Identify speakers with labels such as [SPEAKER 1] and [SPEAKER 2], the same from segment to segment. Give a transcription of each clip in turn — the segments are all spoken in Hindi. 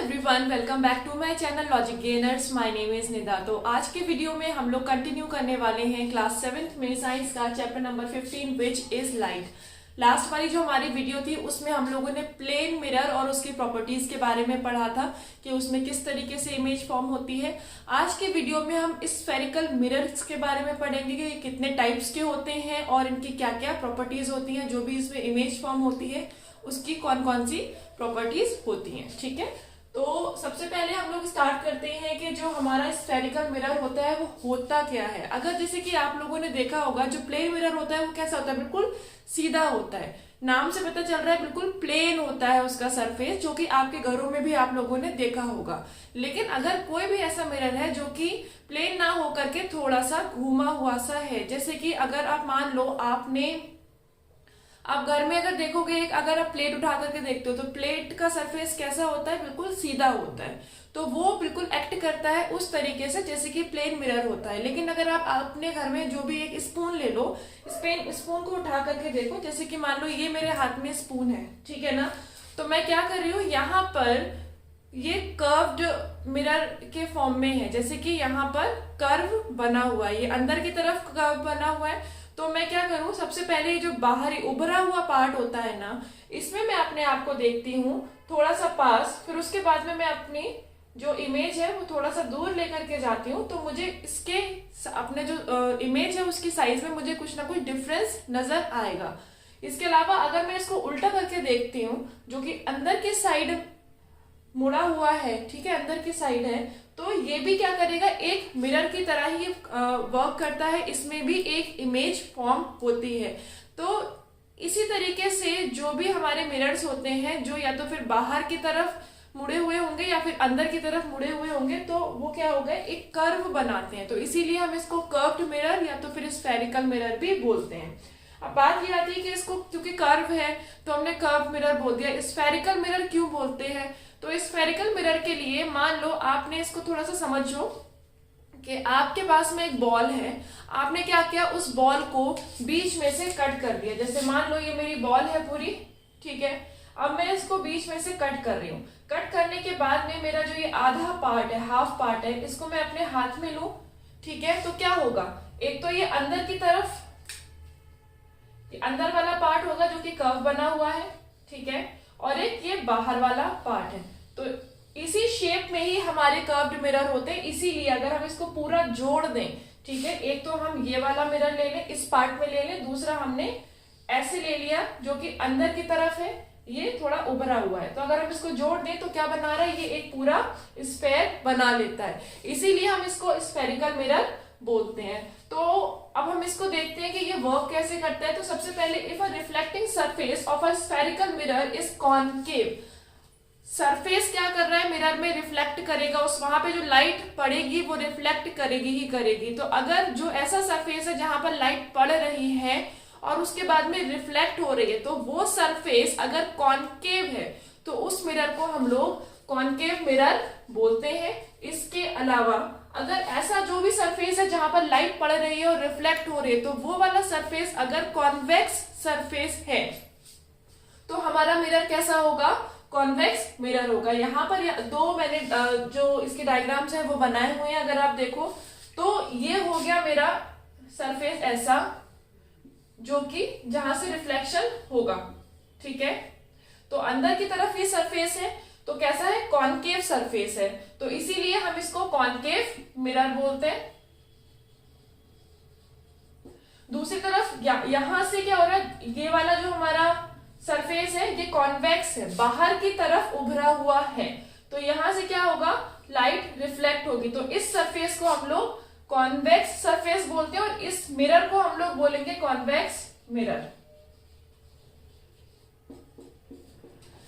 [SPEAKER 1] Everyone, welcome back to my channel logic gainers. My name is Nida. तो आज के वीडियो में हम लोग कंटिन्यू करने वाले हैं क्लास 7th में साइंस का chapter number 15 which is light. Last वाली जो हमारी वीडियो थी उसमें हम लोगों ने प्लेन मिरर और उसकी प्रॉपर्टीज के बारे में पढ़ा था कि उसमें किस तरीके से इमेज फॉर्म होती है। आज के वीडियो में हम स्फेरिकल मिरर्स के बारे में पढ़ेंगे कि कितने टाइप्स के होते हैं और इनकी क्या क्या प्रॉपर्टीज होती हैं। जो भी इसमें इमेज फॉर्म होती है उसकी कौन कौन सी प्रॉपर्टीज होती हैं। ठीक है, तो सबसे पहले हम लोग स्टार्ट करते हैं कि जो हमारा स्फेरिकल मिरर होता है वो होता क्या है। अगर जैसे कि आप लोगों ने देखा होगा जो प्लेन मिरर होता है वो कैसा होता है, बिल्कुल सीधा होता है। नाम से पता चल रहा है बिल्कुल प्लेन होता है उसका सरफेस, जो कि आपके घरों में भी आप लोगों ने देखा होगा। लेकिन अगर कोई भी ऐसा मिरर है जो कि प्लेन ना होकर के थोड़ा सा घूमा हुआ सा है, जैसे कि अगर आप मान लो आप घर में अगर देखोगे, अगर आप प्लेट उठा करके देखते हो तो प्लेट का सरफेस कैसा होता है, बिल्कुल सीधा होता है। तो वो बिल्कुल एक्ट करता है उस तरीके से जैसे कि प्लेन मिरर होता है। लेकिन अगर आप अपने घर में जो भी एक स्पून ले लो, स्पून को उठा करके देखो, जैसे कि मान लो ये मेरे हाथ में स्पून है, ठीक है ना। तो मैं क्या कर रही हूँ, यहाँ पर ये कर्व्ड मिरर के फॉर्म में है, जैसे कि यहाँ पर कर्व बना हुआ है, ये अंदर की तरफ कर्व बना हुआ है। तो मैं क्या करूं, सबसे पहले ये जो बाहरी उभरा हुआ पार्ट होता है ना, इसमें मैं अपने आप को देखती हूँ थोड़ा सा पास, फिर उसके बाद में मैं अपनी जो इमेज है वो थोड़ा सा दूर लेकर के जाती हूँ। तो मुझे इसके अपने जो इमेज है उसकी साइज में मुझे कुछ ना कुछ डिफरेंस नजर आएगा। इसके अलावा अगर मैं इसको उल्टा करके देखती हूँ, जो कि अंदर की साइड मुड़ा हुआ है, ठीक है, अंदर की साइड है, तो ये भी क्या करेगा, एक मिरर की तरह ही वर्क करता है। इसमें भी एक इमेज फॉर्म होती है। तो इसी तरीके से जो भी हमारे मिरर्स होते हैं, जो या तो फिर बाहर की तरफ मुड़े हुए होंगे या फिर अंदर की तरफ मुड़े हुए होंगे, तो वो क्या होगा, एक कर्व बनाते हैं। तो इसीलिए हम इसको कर्व्ड मिरर या तो फिर स्फेरिकल मिरर भी बोलते हैं। अब बात ये आती है कि इसको क्योंकि कर्व है तो हमने कर्व मिरर बोल दिया। स्फेरिकल मिरर क्यों बोलते हैं, तो स्फेरिकल मिरर के लिए मान लो आपने इसको थोड़ा सा समझो कि आपके पास में एक बॉल है, आपने क्या किया, उस बॉल को बीच में से कट कर दिया। जैसे मान लो ये मेरी बॉल है पूरी, ठीक है, अब मैं इसको बीच में से कट कर रही हूँ। कट करने के बाद में मेरा जो ये आधा पार्ट है, हाफ पार्ट है, इसको मैं अपने हाथ में लूं, ठीक है, तो क्या होगा, एक तो ये अंदर की तरफ अंदर वाला पार्ट होगा जो कि कर्व बना हुआ है, ठीक है, और एक ये बाहर वाला पार्ट है। तो इसी शेप में ही हमारे कर्व्ड मिरर होते हैं। इसीलिए अगर हम इसको पूरा जोड़ दें, ठीक है, एक तो हम ये वाला मिरर ले लें, इस पार्ट में ले लें, दूसरा हमने ऐसे ले लिया जो कि अंदर की तरफ है, ये थोड़ा उभरा हुआ है। तो अगर हम इसको जोड़ दें तो क्या बना रहा है, ये एक पूरा स्फेयर बना लेता है। इसीलिए हम इसको स्फेरिकल मिरर बोलते हैं। तो अब हम इसको देखते हैं कि ये वर्क कैसे करता है। तो सबसे पहले, if a reflecting surface of a spherical mirror is concave, surface क्या कर रहा है, मिरर में रिफ्लेक्ट करेगा, उस वहां पे जो लाइट पड़ेगी वो रिफ्लेक्ट करेगी ही करेगी। तो अगर जो ऐसा सरफेस है जहां पर लाइट पड़ रही है और उसके बाद में रिफ्लेक्ट हो रही है, तो वो सरफेस अगर कॉनकेव है तो उस मिरर को हम लोग कॉनकेव मिरर बोलते हैं। इसके अलावा अगर ऐसा जो भी सरफेस है जहां पर लाइट पड़ रही है और रिफ्लेक्ट हो रही है, तो वो वाला सरफेस अगर कॉन्वेक्स सरफेस है तो हमारा मिरर कैसा होगा, कॉन्वेक्स मिरर होगा। यहाँ पर दो मैंने जो इसके डायग्राम्स हैं वो बनाए हुए हैं, अगर आप देखो तो ये हो गया मेरा सरफेस ऐसा, जो कि जहां से रिफ्लेक्शन होगा, ठीक है। तो अंदर की तरफ ये सरफेस है, तो कैसा है, कॉनकेव सरफेस है, तो इसीलिए हम इसको कॉनकेव मिरर बोलते हैं। दूसरी तरफ यहां से क्या हो रहा है, ये वाला जो हमारा सरफेस है ये कॉन्वेक्स है, बाहर की तरफ उभरा हुआ है, तो यहां से क्या होगा, लाइट रिफ्लेक्ट होगी। तो इस सरफेस को हम लोग कॉन्वेक्स सरफेस बोलते हैं और इस मिरर को हम लोग बोलेंगे कॉन्वेक्स मिरर।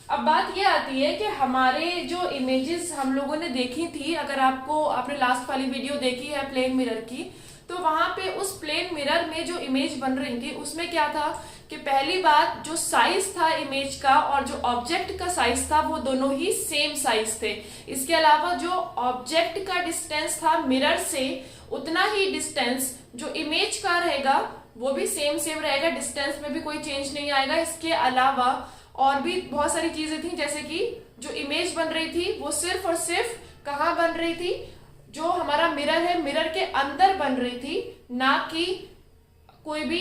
[SPEAKER 1] अब बात ये आती है कि हमारे जो इमेजेस हम लोगों ने देखी थी, अगर आपने लास्ट वाली वीडियो देखी है प्लेन मिरर की, तो वहां पे उस प्लेन मिरर में जो इमेज बन रही थी उसमें क्या था कि पहली बात जो साइज था इमेज का और जो ऑब्जेक्ट का साइज था वो दोनों ही सेम साइज थे। इसके अलावा जो ऑब्जेक्ट का डिस्टेंस था मिरर से, उतना ही डिस्टेंस जो इमेज का रहेगा वो भी सेम रहेगा, डिस्टेंस में भी कोई चेंज नहीं आएगा। इसके अलावा और भी बहुत सारी चीजें थी, जैसे कि जो इमेज बन रही थी वो सिर्फ और सिर्फ कहाँ बन रही थी, जो हमारा मिरर है मिरर के अंदर बन रही थी, ना कि कोई भी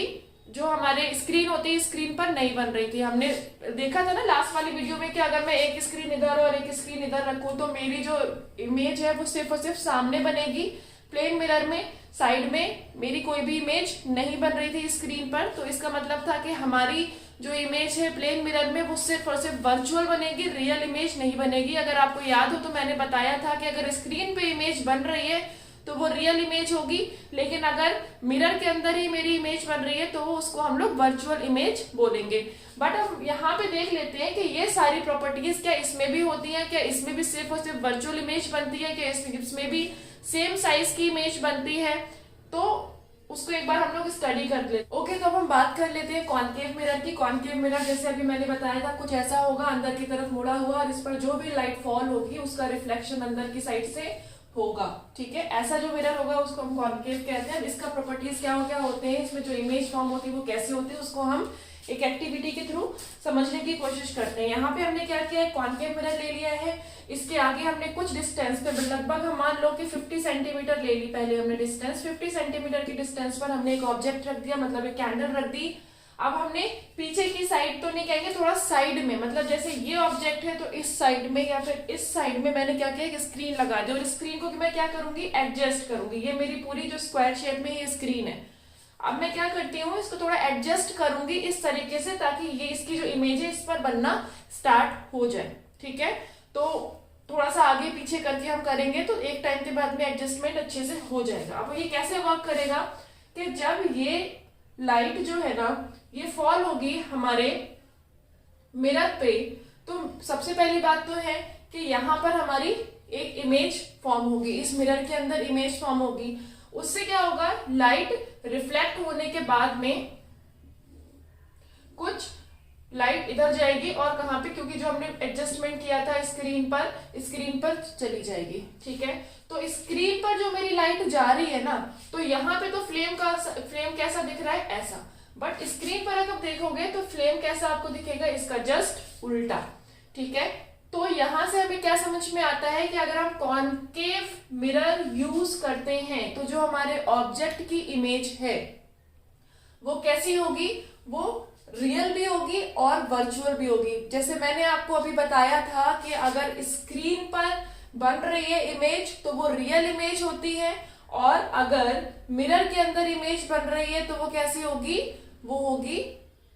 [SPEAKER 1] जो हमारे स्क्रीन होती है स्क्रीन पर नहीं बन रही थी। हमने देखा था ना लास्ट वाली वीडियो में कि अगर मैं एक स्क्रीन इधर और एक स्क्रीन इधर रखूं तो मेरी जो इमेज है वो सिर्फ और सिर्फ सामने बनेगी प्लेन मिरर में, साइड में मेरी कोई भी इमेज नहीं बन रही थी स्क्रीन पर। तो इसका मतलब था कि हमारी जो इमेज है प्लेन मिरर में वो सिर्फ और सिर्फ वर्चुअल बनेगी, रियल इमेज नहीं बनेगी। अगर आपको याद हो तो मैंने बताया था कि अगर स्क्रीन पे इमेज बन रही है तो वो रियल इमेज होगी, लेकिन अगर मिरर के अंदर ही मेरी इमेज बन रही है तो उसको हम लोग वर्चुअल इमेज बोलेंगे। बट हम यहाँ पे देख लेते हैं कि ये सारी प्रॉपर्टीज क्या इसमें भी होती हैं, क्या इसमें भी सिर्फ और सिर्फ वर्चुअल इमेज बनती है, क्या इसमें भी सेम साइज की इमेज बनती है। तो उसको एक बार हम लोग स्टडी कर लेते। ओके, तो अब हम बात कर लेते हैं कॉनकेव मिरर की। कॉनकेव मिरर जैसे अभी मैंने बताया था कुछ ऐसा होगा, अंदर की तरफ मुड़ा हुआ, और इस पर जो भी लाइट फॉल होगी उसका रिफ्लेक्शन अंदर की साइड से होगा। ठीक है, ऐसा जो मिरर होगा उसको हम कॉनकेव कहते हैं। इसका प्रॉपर्टीज क्या होते हैं, इसमें जो इमेज फॉर्म होती है वो कैसे होती है, उसको हम एक एक्टिविटी के थ्रू समझने की कोशिश करते हैं। यहाँ पे हमने क्या किया है, कॉनकेव मिरर ले लिया है, इसके आगे हमने कुछ डिस्टेंस पे लगभग हम मान लो कि 50 सेंटीमीटर ले ली। पहले हमने डिस्टेंस 50 सेंटीमीटर की डिस्टेंस पर हमने एक ऑब्जेक्ट रख दिया, मतलब एक कैंडल रख दी। अब हमने पीछे की साइड तो नहीं कहेंगे, थोड़ा साइड में, मतलब जैसे ये ऑब्जेक्ट है तो इस साइड में या फिर इस साइड में मैंने क्या किया, एक स्क्रीन लगा दी, और स्क्रीन को मैं क्या करूंगी, एडजस्ट करूंगी। ये मेरी पूरी जो स्क्वायर शेप में ये स्क्रीन है, अब मैं क्या करती हूँ इसको थोड़ा एडजस्ट करूंगी इस तरीके से ताकि ये इसकी जो इमेज है इस पर बनना स्टार्ट हो जाए। ठीक है, तो थोड़ा सा आगे पीछे करके हम करेंगे तो एक टाइम के बाद में एडजस्टमेंट अच्छे से हो जाएगा। अब ये कैसे वर्क करेगा कि जब ये लाइट जो है ना ये फॉल होगी हमारे मिरर पे, तो सबसे पहली बात तो है कि यहाँ पर हमारी एक इमेज फॉर्म होगी, इस मिरर के अंदर इमेज फॉर्म होगी। उससे क्या होगा, लाइट रिफ्लेक्ट होने के बाद में कुछ लाइट इधर जाएगी और कहाँ पे, क्योंकि जो हमने एडजस्टमेंट किया था स्क्रीन पर चली जाएगी। ठीक है, तो स्क्रीन पर जो मेरी लाइट जा रही है ना, तो यहाँ पे तो फ्लेम कैसा दिख रहा है, ऐसा। बट स्क्रीन पर अगर देखोगे तो फ्लेम कैसा आपको दिखेगा, इसका जस्ट उल्टा। ठीक है, तो यहां से हमें क्या समझ में आता है कि अगर हम कॉनकेव मिरर यूज करते हैं तो जो हमारे ऑब्जेक्ट की इमेज है वो कैसी होगी, वो रियल भी होगी और वर्चुअल भी होगी। जैसे मैंने आपको अभी बताया था कि अगर स्क्रीन पर बन रही है इमेज तो वो रियल इमेज होती है, और अगर मिरर के अंदर इमेज बन रही है तो वो कैसी होगी, वो होगी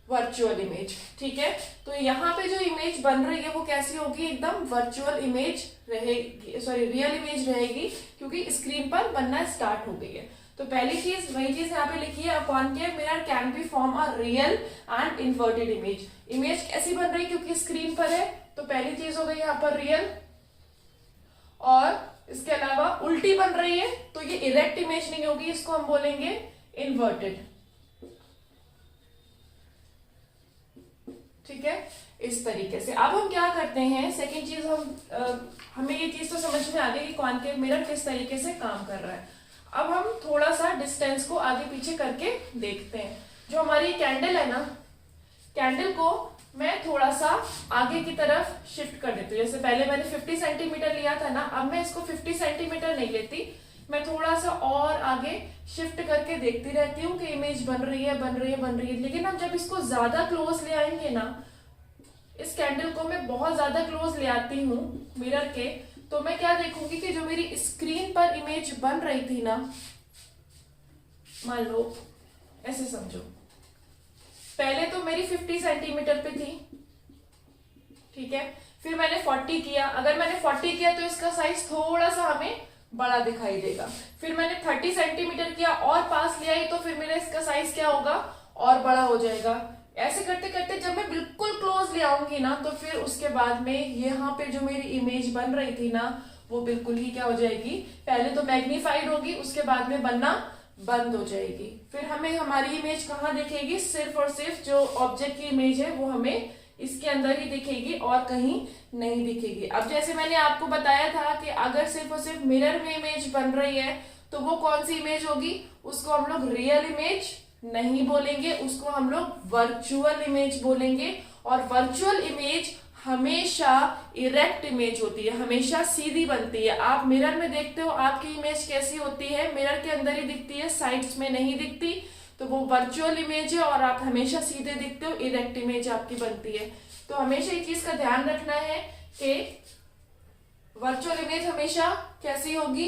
[SPEAKER 1] वर्चुअल इमेज। ठीक है, तो यहाँ पे जो इमेज बन रही है वो कैसी होगी, एकदम वर्चुअल इमेज रहेगी, सॉरी रियल इमेज रहेगी, क्योंकि स्क्रीन पर बनना स्टार्ट हो गई है। तो पहली चीज वही चीज यहाँ पे लिखी है, concave mirror can be form a real and inverted image. Image कैसी बन रही है, क्योंकि स्क्रीन पर है, तो पहली चीज हो गई यहाँ पर रियल, और इसके अलावा उल्टी बन रही है तो ये इरेक्ट इमेज नहीं होगी, इसको हम बोलेंगे इन्वर्टेड। ठीक है, इस तरीके से। अब हम क्या करते हैं, सेकंड चीज हमें ये चीज तो समझ में आ गई कि कॉनकेव मिरर किस तरीके से काम कर रहा है। अब हम थोड़ा सा डिस्टेंस को आगे पीछे करके देखते हैं। जो हमारी कैंडल है ना, कैंडल को मैं थोड़ा सा आगे की तरफ शिफ्ट कर देती हूँ। जैसे पहले मैंने 50 सेंटीमीटर लिया था ना, अब मैं इसको 50 सेंटीमीटर नहीं लेती, मैं थोड़ा सा और आगे शिफ्ट करके देखती रहती हूँ कि इमेज बन रही है। लेकिन हम जब इसको ज्यादा क्लोज ले आएंगे ना, इस कैंडल को मैं बहुत ज्यादा क्लोज ले आती हूँ मिरर के, तो मैं क्या देखूंगी कि जो मेरी स्क्रीन पर इमेज बन रही थी ना, मान लो ऐसे समझो, पहले तो मेरी 50 सेंटीमीटर पे थी। ठीक है, फिर मैंने 40 किया, अगर मैंने 40 किया तो इसका साइज थोड़ा सा हमें बड़ा दिखाई देगा। फिर मैंने 30 सेंटीमीटर किया और पास ले आई तो फिर मेरा इसका साइज क्या होगा, और बड़ा हो जाएगा। ऐसे करते करते जब मैं बिल्कुल क्लोज ले आऊंगी ना, तो फिर उसके बाद में यहाँ पे जो मेरी इमेज बन रही थी ना, वो बिल्कुल ही क्या हो जाएगी, पहले तो मैग्नीफाइड होगी, उसके बाद में बनना बंद हो जाएगी। फिर हमें हमारी इमेज कहाँ दिखेगी, सिर्फ और सिर्फ जो ऑब्जेक्ट की इमेज है वो हमें इसके अंदर ही दिखेगी और कहीं नहीं दिखेगी। अब जैसे मैंने आपको बताया था कि अगर सिर्फ और सिर्फ मिरर में इमेज बन रही है तो वो कौन सी इमेज होगी, उसको हम लोग रियल इमेज नहीं बोलेंगे, उसको हम लोग वर्चुअल इमेज बोलेंगे। और वर्चुअल इमेज हमेशा इरेक्ट इमेज होती है, हमेशा सीधी बनती है। आप मिरर में देखते हो आपकी इमेज कैसी होती है, मिरर के अंदर ही दिखती है, साइड्स में नहीं दिखती, तो वो वर्चुअल इमेज है और आप हमेशा सीधे दिखते हो, इरेक्ट इमेज आपकी बनती है। तो हमेशा ये चीज का ध्यान रखना है कि वर्चुअल इमेज हमेशा कैसी होगी,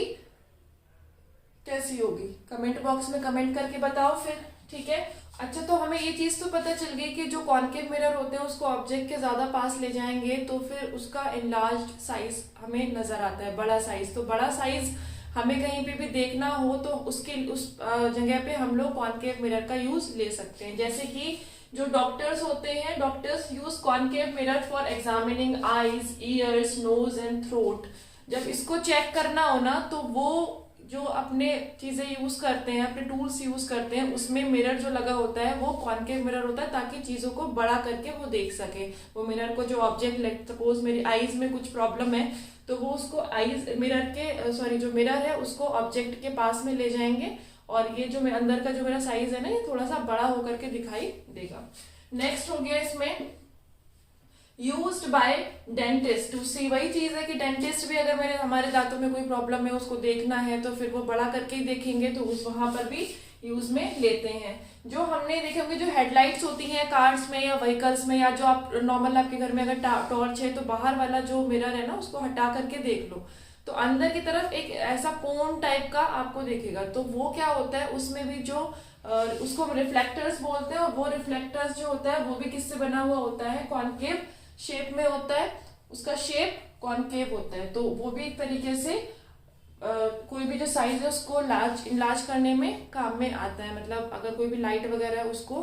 [SPEAKER 1] कैसी होगी, कमेंट बॉक्स में कमेंट करके बताओ फिर, ठीक है। अच्छा, तो हमें ये चीज तो पता चल गई कि जो कॉनकेव मिरर होते हैं उसको ऑब्जेक्ट के ज्यादा पास ले जाएंगे तो फिर उसका एनलार्ज्ड साइज हमें नजर आता है, बड़ा साइज। तो बड़ा साइज हमें कहीं पे भी देखना हो तो उसके उस जगह पे हम लोग कॉनकेव मिरर का यूज ले सकते हैं। जैसे कि जो डॉक्टर्स होते हैं, doctors use concave mirror for examining eyes, ears, nose and throat. जब इसको चेक करना हो ना तो वो जो अपने चीजें यूज करते हैं, अपने टूल्स यूज करते हैं, उसमें मिरर जो लगा होता है वो कॉनकेव मिरर होता है ताकि चीजों को बड़ा करके वो देख सके। वो मिरर को जो ऑब्जेक्ट, लाइक सपोज मेरी आईज में कुछ प्रॉब्लम है तो वो उसको आईज मिरर के सॉरी जो मिरर है उसको ऑब्जेक्ट के पास में ले जाएंगे और ये जो मेरे अंदर का जो मेरा साइज है ना ये थोड़ा सा बड़ा होकर के दिखाई देगा। नेक्स्ट हो गया इसमें यूज्ड बाय डेंटिस्ट टू सी। वही चीज है कि डेंटिस्ट भी अगर मेरे हमारे दांतों में कोई प्रॉब्लम है उसको देखना है तो फिर वो बड़ा करके ही देखेंगे, तो उस वहां पर भी यूज में लेते हैं। जो हमने देखे होंगे जो हेडलाइट्स होती हैं कार्स में या व्हीकल्स में, या जो आप नॉर्मल आपके घर में अगर टॉर्च है तो बाहर वाला जो मिरर है ना उसको हटा करके देख लो तो अंदर की तरफ एक ऐसा कोन टाइप का आपको दिखेगा। तो वो क्या होता है, उसमें भी जो उसको रिफ्लेक्टर्स बोलते हैं और वो रिफ्लेक्टर्स जो होता है वो भी किससे बना हुआ होता है, कॉनकेव शेप में होता है, उसका शेप कॉनकेव होता है। तो वो भी एक तरीके से कोई भी जो साइज है उसको इनलार्ज करने में काम में आता है। मतलब अगर कोई भी लाइट वगैरह है उसको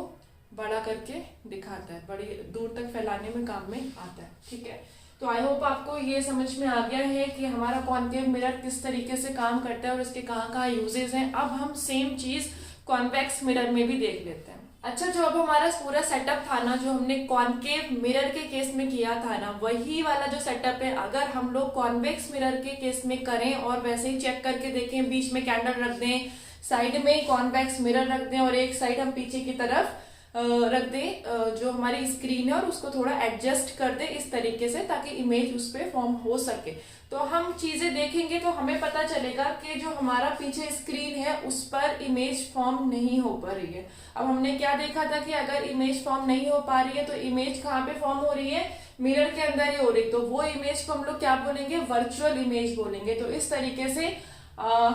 [SPEAKER 1] बड़ा करके दिखाता है, बड़ी दूर तक फैलाने में काम में आता है, ठीक है। तो आई होप आपको ये समझ में आ गया है कि हमारा कॉनकेव मिरर किस तरीके से काम करता है और इसके कहाँ कहाँ यूजेस हैं। अब हम सेम चीज कॉन्वेक्स मिरर में भी देख लेते हैं। अच्छा, जो अब हमारा पूरा सेटअप था ना, जो हमने कॉनकेव मिरर के केस में किया था ना, वही वाला जो सेटअप है अगर हम लोग कॉन्वेक्स मिरर के केस में करें और वैसे ही चेक करके देखें, बीच में कैंडल रख दें, साइड में कॉन्वेक्स मिरर रख दें और एक साइड हम पीछे की तरफ रख दें जो हमारी स्क्रीन है और उसको थोड़ा एडजस्ट कर दे इस तरीके से ताकि इमेज उस पर फॉर्म हो सके, तो हम चीजें देखेंगे तो हमें पता चलेगा कि जो हमारा पीछे स्क्रीन है उस पर इमेज फॉर्म नहीं हो पा रही है। अब हमने क्या देखा था कि अगर इमेज फॉर्म नहीं हो पा रही है तो इमेज कहाँ पे फॉर्म हो रही है, मिरर के अंदर ही हो रही, तो वो इमेज को हम लोग क्या बोलेंगे, वर्चुअल इमेज बोलेंगे। तो इस तरीके से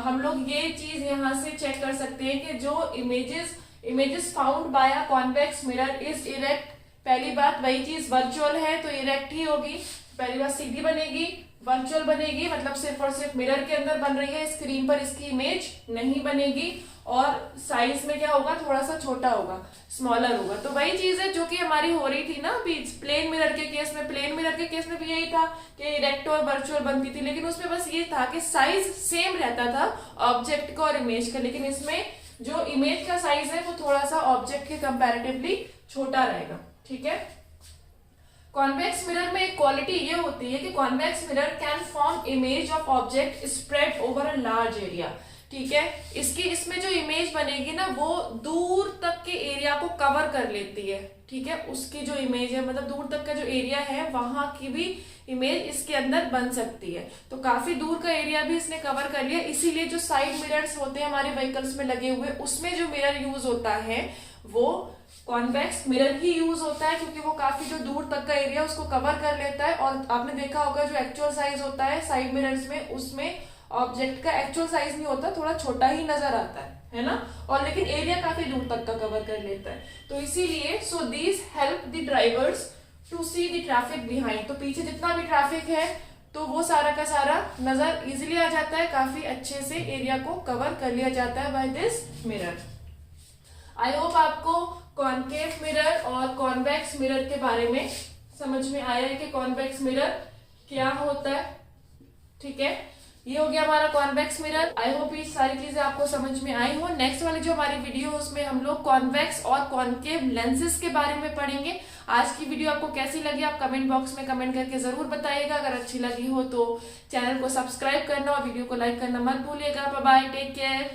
[SPEAKER 1] हम लोग ये चीज यहाँ से चेक कर सकते हैं कि जो images found by a convex mirror is erect. पहली बात वही चीज वर्चुअल है तो इरेक्ट ही होगी, पहली बात सीधी बनेगी, वर्चुअल बनेगी, मतलब सिर्फ और सिर्फ मिरर के अंदर बन रही है, स्क्रीन पर इसकी इमेज नहीं बनेगी, और साइज में क्या होगा, थोड़ा सा छोटा होगा, स्मॉलर होगा। तो वही चीज है जो कि हमारी हो रही थी ना अभी प्लेन मिरर के केस में। प्लेन मिरर के केस में भी यही था कि इरेक्ट और वर्चुअल बनती थी, लेकिन उसमें बस ये था कि साइज सेम रहता था ऑब्जेक्ट का और इमेज का, लेकिन इसमें जो इमेज का साइज है वो थोड़ा सा ऑब्जेक्ट के कंपैरेटिवली छोटा रहेगा, ठीक है। कॉन्वेक्स मिरर में एक क्वालिटी ये होती है कि convex mirror can form image of object spread over a large area, ठीक है। इसमें जो इमेज बनेगी ना वो दूर तक के एरिया को कवर कर लेती है, ठीक है। उसकी जो इमेज है मतलब दूर तक का जो एरिया है वहां की भी इमेज इसके अंदर बन सकती है। तो काफी दूर का एरिया भी इसने कवर कर लिया, इसीलिए जो साइड मिरर्स होते हैं हमारे व्हीकल्स में लगे हुए उसमें जो मिरर यूज होता है वो कॉन्वेक्स मिरर ही यूज होता है, क्योंकि वो काफी जो दूर तक का एरिया उसको कवर कर लेता है। और आपने देखा होगा जो एक्चुअल साइज होता है साइड मिरर्स में, उसमें ऑब्जेक्ट का एक्चुअल साइज नहीं होता, थोड़ा छोटा ही नजर आता है ना, और लेकिन एरिया काफी दूर तक का कवर कर लेता है। तो इसीलिए so these help the drivers to see the traffic behind. तो पीछे जितना भी ट्रैफिक है तो वो सारा का सारा नजर इजिली आ जाता है, काफी अच्छे से एरिया को कवर कर लिया जाता है by this mirror. I hope आपको कॉनकेव मिरर और कॉन्वेक्स मिरर के बारे में समझ में आया है कि कॉन्वेक्स मिरर क्या होता है, ठीक है। ये हो गया हमारा कॉन्वेक्स मिरर। आई होप ये सारी चीजें आपको समझ में आई हो। नेक्स्ट वाली जो हमारी वीडियो है उसमें हम लोग कॉन्वेक्स और कॉनकेव लेंसेज के बारे में पढ़ेंगे। आज की वीडियो आपको कैसी लगी आप कमेंट बॉक्स में कमेंट करके जरूर बताइएगा। अगर अच्छी लगी हो तो चैनल को सब्सक्राइब करना और वीडियो को लाइक करना मत भूलिएगा। Bye bye, take care.